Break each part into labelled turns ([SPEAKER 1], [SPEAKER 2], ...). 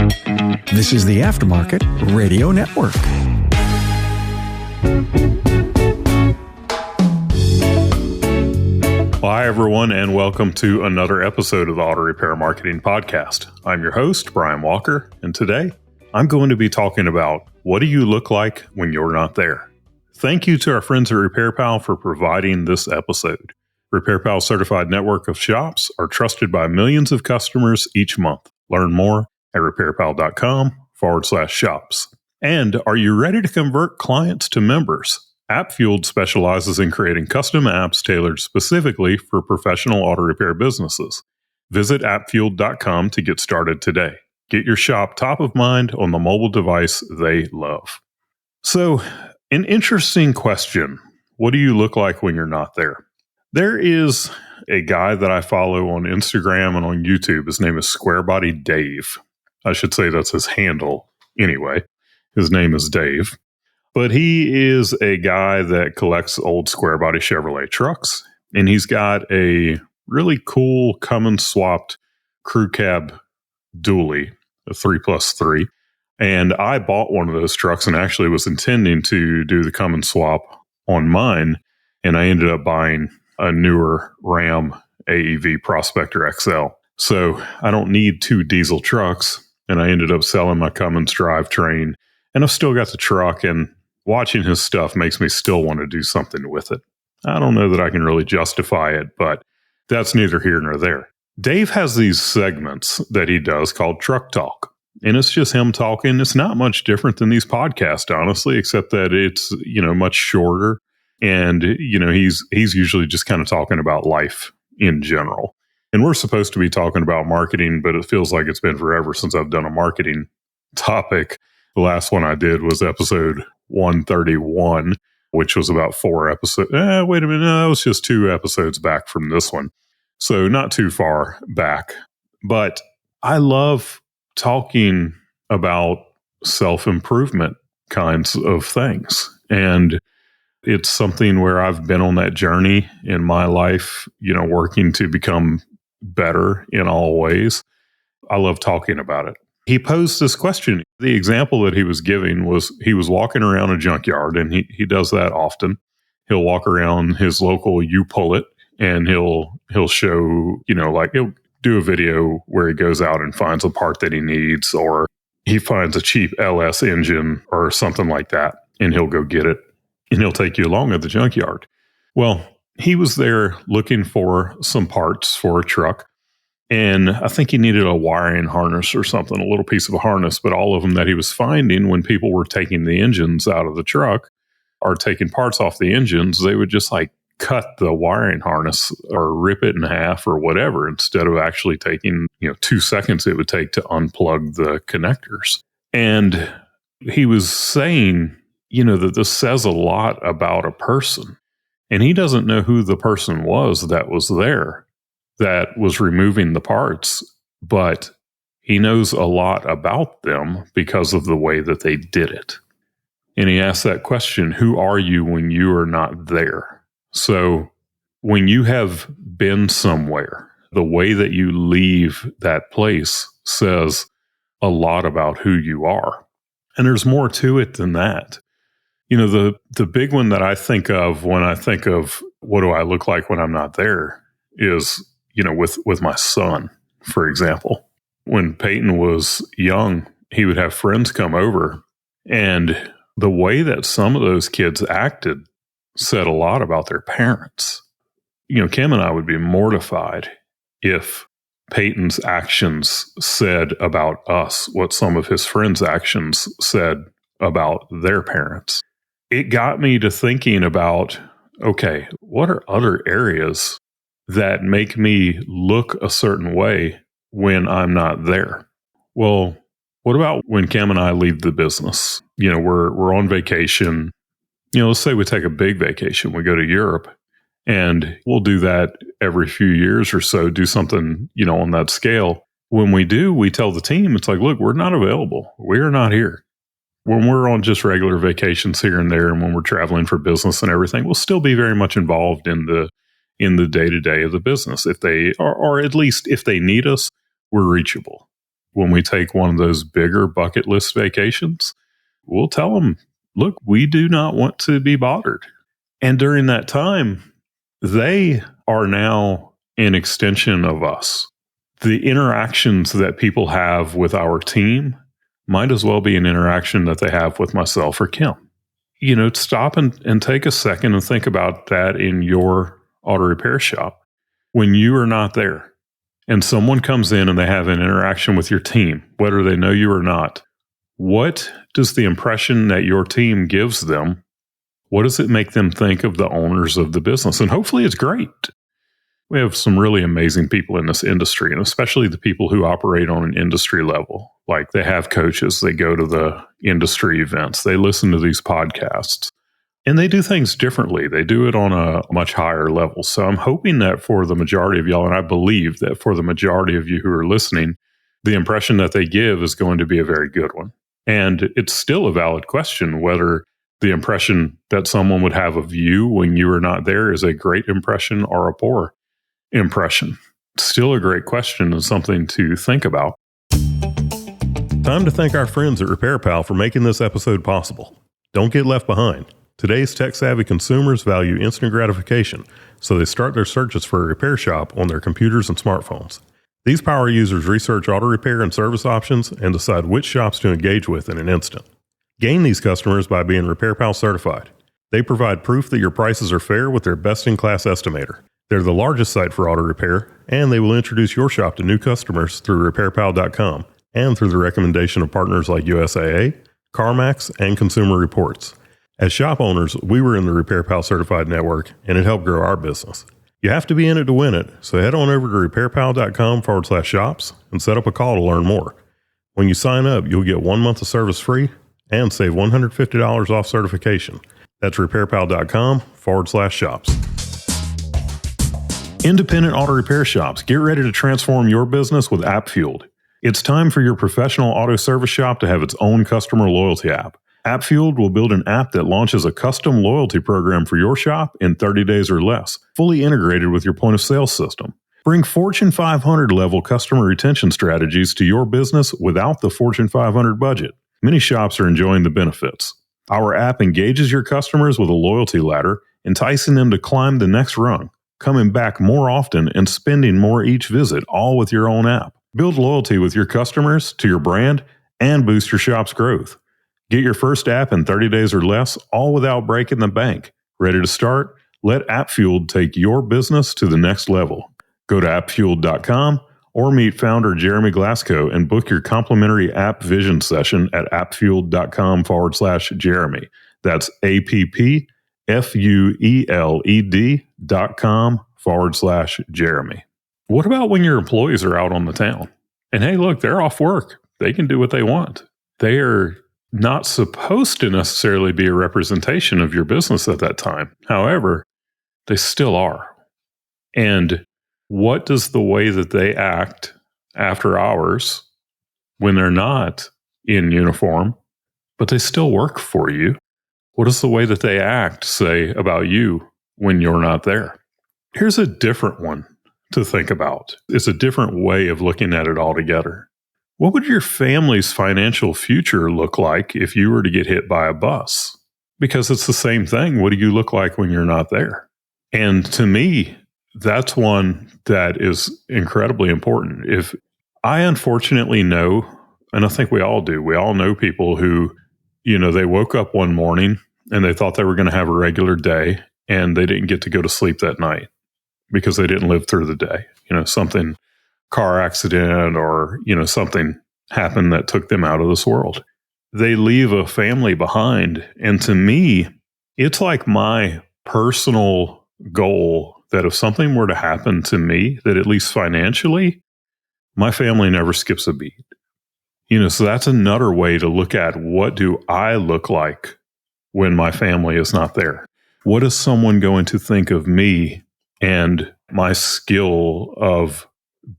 [SPEAKER 1] This is the Aftermarket Radio Network.
[SPEAKER 2] Hi, everyone, and welcome to another episode of the Auto Repair Marketing Podcast. I'm your host, Brian Walker, and today I'm going to be talking about what do you look like when you're not there? Thank you to our friends at RepairPal for providing this episode. RepairPal's certified network of shops are trusted by millions of customers each month. Learn more at repairpal.com/shops. And are you ready to convert clients to members? AppFueled specializes in creating custom apps tailored specifically for professional auto repair businesses. Visit appfueled.com to get started today. Get your shop top of mind on the mobile device they love. So, an interesting question. What do you look like when you're not there? There is a guy that I follow on Instagram and on YouTube. His name is Squarebody Dave. I should say that's his handle anyway. His name is Dave. But he is a guy that collects old Squarebody Chevrolet trucks. And he's got a really cool Cummins swapped crew cab dually, a 3+3. And I bought one of those trucks and actually was intending to do the Cummins swap on mine. And I ended up buying a newer Ram AEV Prospector XL. So I don't need two diesel trucks. And I ended up selling my Cummins drivetrain. And I've still got the truck, and watching his stuff makes me still want to do something with it. I don't know that I can really justify it, but that's neither here nor there. Dave has these segments that he does called Truck Talk. And it's just him talking. It's not much different than these podcasts, honestly, except that it's, much shorter. And, he's usually just kind of talking about life in general. And we're supposed to be talking about marketing, but it feels like it's been forever since I've done a marketing topic. The last one I did was episode 131, which was about 4 episodes. Wait a minute. No, it was just 2 episodes back from this one. So not too far back. But I love talking about self-improvement kinds of things. And it's something where I've been on that journey in my life, working to become better in all ways. I love talking about it. He posed this question. The example that he was giving was he was walking around a junkyard, and he does that often. He'll walk around his local U-Pull-It, and he'll show, he'll do a video where he goes out and finds a part that he needs, or he finds a cheap LS engine or something like that, and he'll go get it. And he'll take you along at the junkyard. Well, he was there looking for some parts for a truck. And I think he needed a wiring harness or something, a little piece of a harness. But all of them that he was finding, when people were taking the engines out of the truck or taking parts off the engines, they would just cut the wiring harness or rip it in half or whatever, instead of actually taking 2 seconds it would take to unplug the connectors. And he was saying, that this says a lot about a person. And he doesn't know who the person was that was there, that was removing the parts, but he knows a lot about them because of the way that they did it. And he asked that question, who are you when you are not there? So when you have been somewhere, the way that you leave that place says a lot about who you are. And there's more to it than that. The big one that I think of when I think of what do I look like when I'm not there is, with my son, for example. When Peyton was young, he would have friends come over, and the way that some of those kids acted said a lot about their parents. Kim and I would be mortified if Peyton's actions said about us what some of his friends' actions said about their parents. It got me to thinking about, okay, what are other areas that make me look a certain way when I'm not there? Well, what about when Cam and I leave the business? We're on vacation. Let's say we take a big vacation. We go to Europe, and we'll do that every few years or so, do something, on that scale. When we do, we tell the team, it's like, look, we're not available. We are not here. When we're on just regular vacations here and there, and when we're traveling for business and everything, we'll still be very much involved in the day-to-day of the business. If they or at least if they need us, we're reachable. when we take one of those bigger bucket list vacations, we'll tell them, look, we do not want to be bothered. And during that time, they are now an extension of us. The interactions that people have with our team might as well be an interaction that they have with myself or Kim. Stop and take a second and think about that in your auto repair shop. When you are not there and someone comes in and they have an interaction with your team, whether they know you or not, what does the impression that your team gives them, what does it make them think of the owners of the business? And hopefully it's great. We have some really amazing people in this industry, and especially the people who operate on an industry level. Like they have coaches, they go to the industry events, they listen to these podcasts, and they do things differently. They do it on a much higher level. So I'm hoping that for the majority of y'all, and I believe that for the majority of you who are listening, the impression that they give is going to be a very good one. And it's still a valid question whether the impression that someone would have of you when you are not there is a great impression or a poor impression. Still a great question and something to think about. Time to thank our friends at RepairPal for making this episode possible. Don't get left behind. Today's tech-savvy consumers value instant gratification, so they start their searches for a repair shop on their computers and smartphones. These power users research auto repair and service options and decide which shops to engage with in an instant. Gain these customers by being RepairPal certified. They provide proof that your prices are fair with their best-in-class estimator. They're the largest site for auto repair, and they will introduce your shop to new customers through RepairPal.com and through the recommendation of partners like USAA, CarMax, and Consumer Reports. As shop owners, we were in the RepairPal certified network, and it helped grow our business. You have to be in it to win it, so head on over to RepairPal.com/shops and set up a call to learn more. When you sign up, you'll get 1 month of service free and save $150 off certification. That's RepairPal.com/shops. Independent auto repair shops, get ready to transform your business with AppFueled. It's time for your professional auto service shop to have its own customer loyalty app. AppFueled will build an app that launches a custom loyalty program for your shop in 30 days or less, fully integrated with your point of sale system. Bring Fortune 500 level customer retention strategies to your business without the Fortune 500 budget. Many shops are enjoying the benefits. Our app engages your customers with a loyalty ladder, enticing them to climb the next rung, coming back more often and spending more each visit, all with your own app. Build loyalty with your customers to your brand and boost your shop's growth. Get your first app in 30 days or less, all without breaking the bank. Ready to start? Let AppFueled take your business to the next level. Go to appfueled.com or meet founder Jeremy Glasgow and book your complimentary app vision session at appfueled.com/Jeremy. That's appfueled.com/Jeremy. What about when your employees are out on the town? And hey, look, they're off work. They can do what they want. They are not supposed to necessarily be a representation of your business at that time. However, they still are. And what does the way that they act after hours when they're not in uniform, but they still work for you? What does the way that they act say about you when you're not there? Here's a different one to think about. It's a different way of looking at it altogether. What would your family's financial future look like if you were to get hit by a bus? Because it's the same thing. What do you look like when you're not there? And to me, that's one that is incredibly important. If I unfortunately know, and I think we all do, we all know people who, they woke up one morning and they thought they were going to have a regular day and they didn't get to go to sleep that night because they didn't live through the day. Something, car accident or, something happened that took them out of this world. They leave a family behind. And to me, it's like my personal goal that if something were to happen to me, that at least financially, my family never skips a beat. So that's another way to look at what do I look like when my family is not there? What is someone going to think of me and my skill of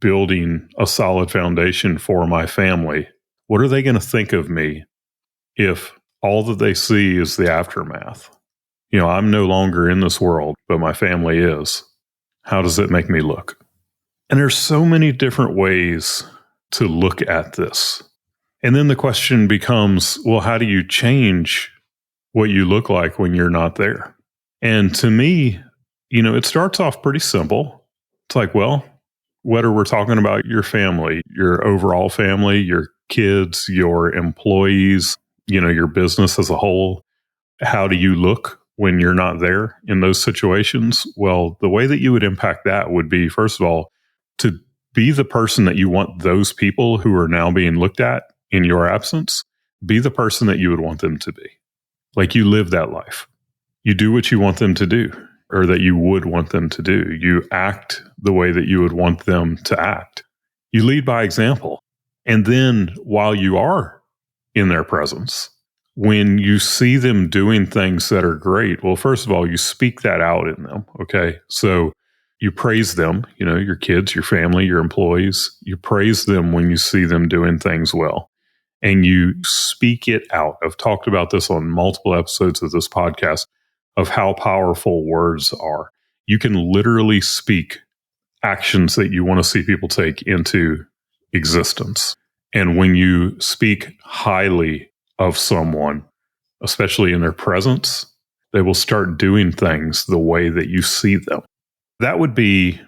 [SPEAKER 2] building a solid foundation for my family? What are they going to think of me if all that they see is the aftermath? I'm no longer in this world, but my family is. How does it make me look? And there's so many different ways to look at this. And then the question becomes, well, how do you change what you look like when you're not there? And to me, it starts off pretty simple. It's like, well, whether we're talking about your family, your overall family, your kids, your employees, your business as a whole, how do you look when you're not there in those situations? Well, the way that you would impact that would be, first of all, to be the person that you want those people who are now being looked at in your absence, be the person that you would want them to be. Like, you live that life. You do what you want them to do, or that you would want them to do. You act the way that you would want them to act. You lead by example. And then while you are in their presence, when you see them doing things that are great, well, first of all, you speak that out in them, okay? So you praise them, your kids, your family, your employees. You praise them when you see them doing things well. And you speak it out. I've talked about this on multiple episodes of this podcast, of how powerful words are. You can literally speak actions that you want to see people take into existence. And when you speak highly of someone, especially in their presence, they will start doing things the way that you see them. That would be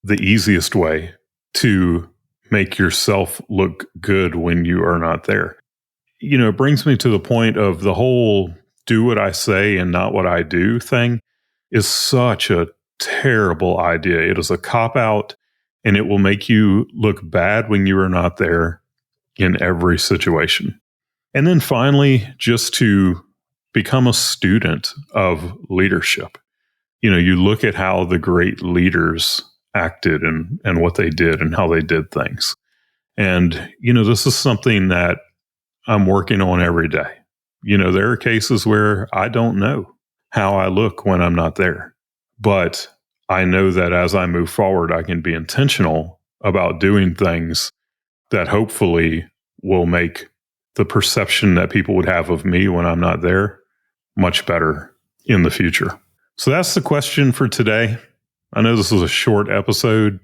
[SPEAKER 2] the easiest way to make yourself look good when you are not there. It brings me to the point of the whole do what I say and not what I do thing is such a terrible idea. It is a cop-out, and it will make you look bad when you are not there in every situation. And then finally, just to become a student of leadership. You look at how the great leaders acted and what they did and how they did things. And, this is something that I'm working on every day. There are cases where I don't know how I look when I'm not there. But I know that as I move forward, I can be intentional about doing things that hopefully will make the perception that people would have of me when I'm not there much better in the future. So that's the question for today. I know this is a short episode.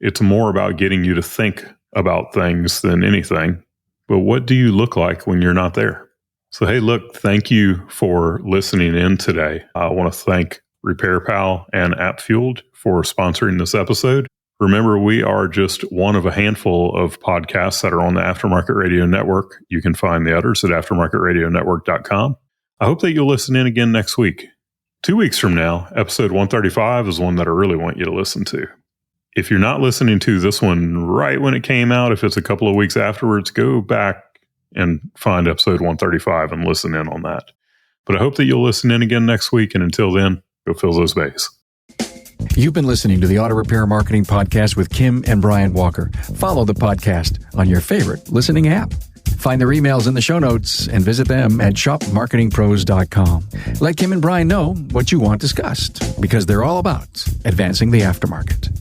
[SPEAKER 2] It's more about getting you to think about things than anything. But what do you look like when you're not there? So, hey, look, thank you for listening in today. I want to thank RepairPal and AppFueled for sponsoring this episode. Remember, we are just one of a handful of podcasts that are on the Aftermarket Radio Network. You can find the others at aftermarketradionetwork.com. I hope that you'll listen in again next week. 2 weeks from now, episode 135 is one that I really want you to listen to. If you're not listening to this one right when it came out, if it's a couple of weeks afterwards, go back and find episode 135 and listen in on that. But I hope that you'll listen in again next week. And until then, go fill those bays.
[SPEAKER 1] You've been listening to the Auto Repair Marketing Podcast with Kim and Brian Walker. Follow the podcast on your favorite listening app. Find their emails in the show notes and visit them at shopmarketingpros.com. Let Kim and Brian know what you want discussed, because they're all about advancing the aftermarket.